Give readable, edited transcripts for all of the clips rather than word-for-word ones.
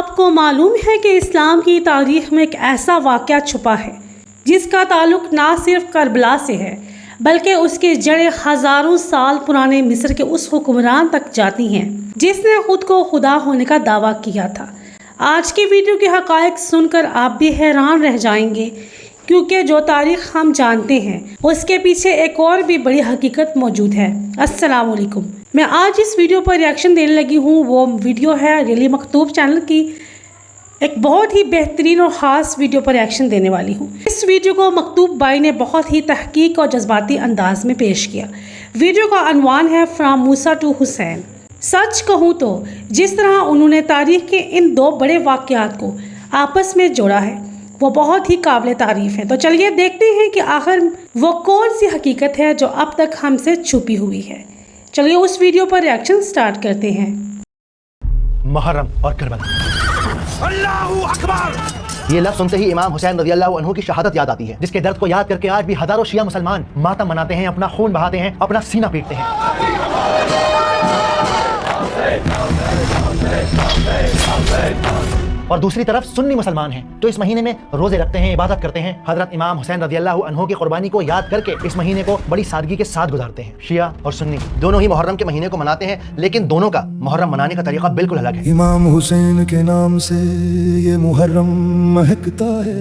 آپ کو मालूम है कि इस्लाम की तारीख में एक ऐसा वाक़या छुपा है जिसका ताल्लुक ना सिर्फ करबला से है बल्कि उसकी जड़ें हज़ारों साल पुराने मिस्र के उस हुक्मरान तक जाती हैं जिसने खुद को खुदा होने का दावा किया था। आज की वीडियो के हक़ाइक़ सुनकर आप भी हैरान रह जाएंगे, क्योंकि जो तारीख़ हम जानते हैं उसके पीछे एक और भी बड़ी हकीकत मौजूद है। अस्सलाम वालेकुम। मैं आज इस वीडियो पर रिएक्शन देने लगी हूँ। वो वीडियो है रियली मकतूब चैनल की एक बहुत ही बेहतरीन और ख़ास वीडियो पर रिएक्शन देने वाली हूँ। इस वीडियो को मकतूब भाई ने बहुत ही तहकीक और जज्बाती अंदाज में पेश किया। वीडियो का अनवान है फ्राम मूसा टू हुसैन। सच कहूँ तो जिस तरह उन्होंने तारीख़ के इन दो बड़े वाक़यात को आपस में जोड़ा है वो बहुत ही काबिल तारीफ़ है। तो चलिए देखते हैं कि आखिर वो कौन सी हकीकत है जो अब तक हमसे छुपी हुई है। चलिए उस वीडियो पर रिएक्शन स्टार्ट करते हैं। मुहर्रम और करबला। अल्लाहू अकबर। ये लफ्ज़ सुनते ही इमाम हुसैन रज़ियल्लाहु अन्हु की शहादत याद आती है, जिसके दर्द को याद करके आज भी हज़ारों शिया मुसलमान मातम मनाते हैं, अपना खून बहाते हैं, अपना सीना पीटते हैं। और दूसरी तरफ सुन्नी मुसलमान हैं जो इस महीने में रोजे रखते हैं, इबादत करते हैं, हजरत इमाम हुसैन रज़ियल्लाहु अन्हु की कुर्बानी को याद करके इस महीने को बड़ी सादगी के साथ गुजारते हैं। शिया और सुन्नी दोनों ही मुहर्रम के महीने को मनाते हैं, लेकिन दोनों का मुहर्रम मनाने का तरीका बिल्कुल अलग है। इमाम हुसैन के नाम से ये मुहर्रम महकता है।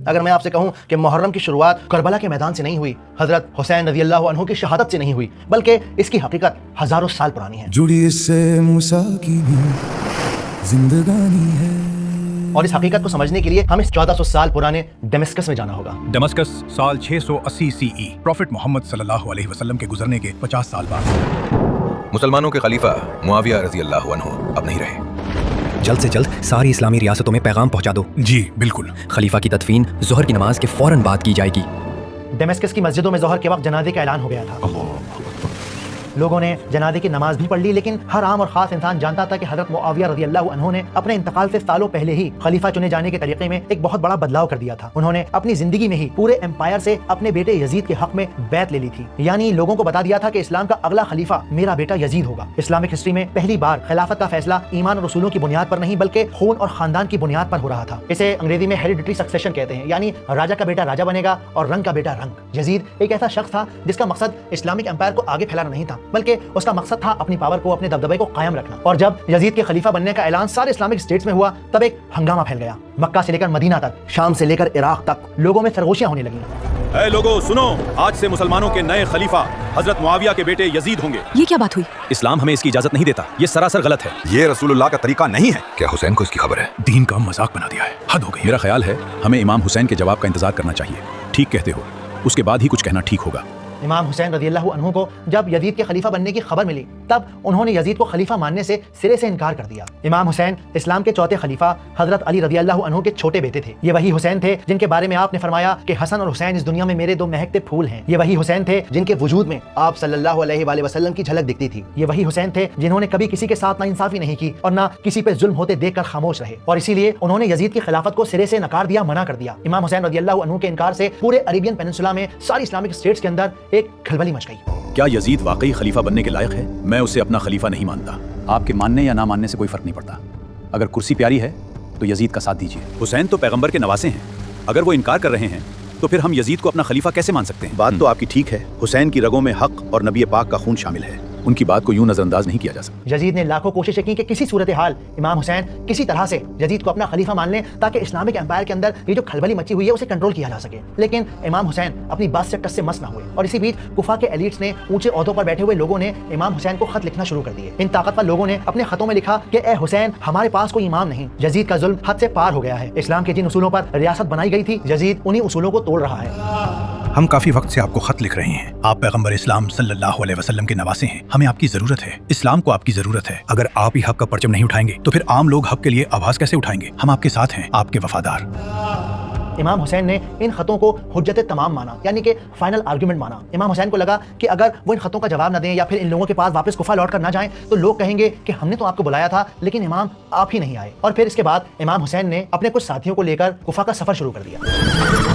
अगर मैं आपसे कहूं कि मुहर्रम की शुरुआत करबला के मैदान से नहीं हुई, हजरत हुसैन रज़ियल्लाहु अन्हु की शहादत से नहीं हुई, बल्कि इसकी हकीकत हजारों साल पुरानी है। जुड़ी इससे मूसा की भी जिंदगानी है। और इस हकीकत को समझने के लिए हमें 1400 साल पुराने दमिश्कस में जाना होगा। दमिश्कस साल 680 CE, प्रॉफिट मोहम्मद सल्लल्लाहु अलैहि वसल्लम के गुजरने के 50 साल बाद मुसलमानों के खलीफा मुआविया रज़ियल्लाहु अन्हु अब नहीं रहे। जल्द से जल्द सारी इस्लामी रियासतों में पैगाम पहुंचा दो। जी बिल्कुल। खलीफा की तदफीन ज़ोहर की नमाज के फौरन बाद की जाएगी। दमिश्कस की मस्जिदों में ज़ोहर के वक्त जनाजे का ऐलान हो गया था। लोगों ने जनाजे की नमाज भी पढ़ ली, लेकिन हर आम और ख़ास इंसान जानता था कि हज़रत मुआविया रज़ियल्लाहु अन्हु ने अपने इंतकाल से सालों पहले ही खलीफा चुने जाने के तरीके में एक बहुत बड़ा बदलाव कर दिया था। उन्होंने अपनी जिंदगी में ही पूरे एम्पायर से अपने बेटे यजीद के हक में बैत ले ली थी, यानी लोगों को बता दिया था कि इस्लाम का अगला खलीफा मेरा बेटा यजीद होगा। इस्लामिक हिस्ट्री में पहली बार खिलाफत का फैसला ईमान और रसूलों की बुनियाद पर नहीं बल्कि खून और खानदान की बुनियाद पर हो रहा था। इसे अंग्रेजी में हेरिडिटरी सक्सेशन कहते हैं, यानी राजा का बेटा राजा बनेगा और रंग का बेटा रंग। यजीद एक ऐसा शख्स था जिसका मकसद इस्लामिक एम्पायर को आगे फैलाना नहीं था, बल्कि उसका मकसद था अपनी पावर को, अपने दबदबे को कायम रखना। और जब यजीद के खलीफा बनने का ऐलान सारे इस्लामिक स्टेट्स में हुआ, तब एक हंगामा फैल गया। मक्का से लेकर मदीना तक, शाम से लेकर इराक तक लोगों में सरगोशियां होने लगी। ऐ लोगो सुनो, आज से मुसलमानों के नए खलीफा हजरत मुआविया के बेटे यजीद होंगे। ये क्या बात हुई? इस्लाम हमें इसकी इजाजत नहीं देता, ये सरासर गलत है। ये रसूलुल्लाह का तरीका नहीं है। क्या हुसैन को इसकी खबर है? दीन का मजाक बना दिया है, हद हो गई। मेरा ख्याल है हमें इमाम हुसैन के जवाब का इंतजार करना चाहिए। ठीक कहते हो, उसके बाद ही कुछ कहना ठीक होगा। इमाम हुसैन रज़ियल्लाहु अन्हु को जब यजीद के खलीफा बनने की खबर मिली, तब उन्होंने यजीद को खलीफा मानने से सिरे से इनकार कर दिया। इमाम हुसैन इस्लाम के चौथे खलीफा हजरत अली रज़ियल्लाहु अन्हु के छोटे बेटे थे। ये वही हुसैन थे जिनके बारे में आपने फरमाया कि हसन और हुसैन इस दुनिया में मेरे दो महकते फूल हैं। ये वही हुसैन थे जिनके वजूद में आप सल्लल्लाहु अलैहि वसल्लम की झलक दिखती थी। ये वही हुसैन थे जिन्होंने कभी किसी के साथ नाइंसाफी नहीं की और ना किसी पे जुल्म होते देखकर खामोश रहे, और इसीलिए उन्होंने यजीद की खिलाफत को सिरे से नकार दिया, मना कर दिया। इमाम हुसैन रज़ियल्लाहु अन्हु के इनकार से पूरे अरेबियन पेनिनसुला में, सारी इस्लामिक स्टेट्स के अंदर एक खलबली मच गई। क्या यजीद वाकई खलीफा बनने के लायक है? मैं उसे अपना खलीफा नहीं मानता। आपके मानने या ना मानने से कोई फर्क नहीं पड़ता। अगर कुर्सी प्यारी है तो यजीद का साथ दीजिए। हुसैन तो पैगंबर के नवासे हैं, अगर वो इनकार कर रहे हैं तो फिर हम यजीद को अपना खलीफा कैसे मान सकते हैं? बात तो आपकी ठीक है, हुसैन की रगों में हक और नबी पाक का खून शामिल है, उनकी बात को यूं नजरअंदाज नहीं किया जा सकता। यजीद ने लाखों कोशिशें की कि किसी सूरत हाल इमाम हुसैन किसी तरह से यजीद को अपना खलीफा मान लें, ताकि इस्लामिक एम्पायर के अंदर ये जो खलबली मची हुई है उसे कंट्रोल किया जा सके। लेकिन इमाम हुसैन अपनी बात से टस से मस ना हुए, और इसी बीच कुफा के एलिट्स ने, ऊंचे ओहदों पर बैठे हुए लोगों ने इमाम हुसैन को खत लिखना शुरू कर दिए। इन ताकतवर लोगों ने अपने खतों में लिखा कि ए हुसैन, हमारे पास कोई इमाम नहीं, यजीद का जुल्म हद से पार हो गया है। इस्लाम के जिन उसूलों पर रियासत बनाई गई थी, यजीद उन्हीं उसूलों को तोड़ रहा है। हम काफी वक्त से आपको खत लिख रहे हैं। आप पैगंबर इस्लाम सल्लल्लाहु अलैहि वसल्लम के नवासे हैं, हमें आपकी जरूरत है, इस्लाम को आपकी जरूरत है। अगर आप ही हक का परचम नहीं उठाएंगे तो फिर आम लोग हक के लिए आवाज कैसे उठाएंगे? हम आपके साथ हैं, आपके वफादार। इमाम हुसैन ने इन खतों को हुज्जत तमाम माना, यानी कि फाइनल आर्गुमेंट माना। इमाम हुसैन को लगा कि अगर वो इन खतों का जवाब न दें या फिर इन लोगों के पास वापस कुफा लौट कर ना जाएं, तो लोग कहेंगे कि हमने तो आपको बुलाया था लेकिन इमाम आप ही नहीं आए। और फिर इसके बाद इमाम हुसैन ने अपने कुछ साथियों को लेकर कुफा का सफर शुरू कर दिया।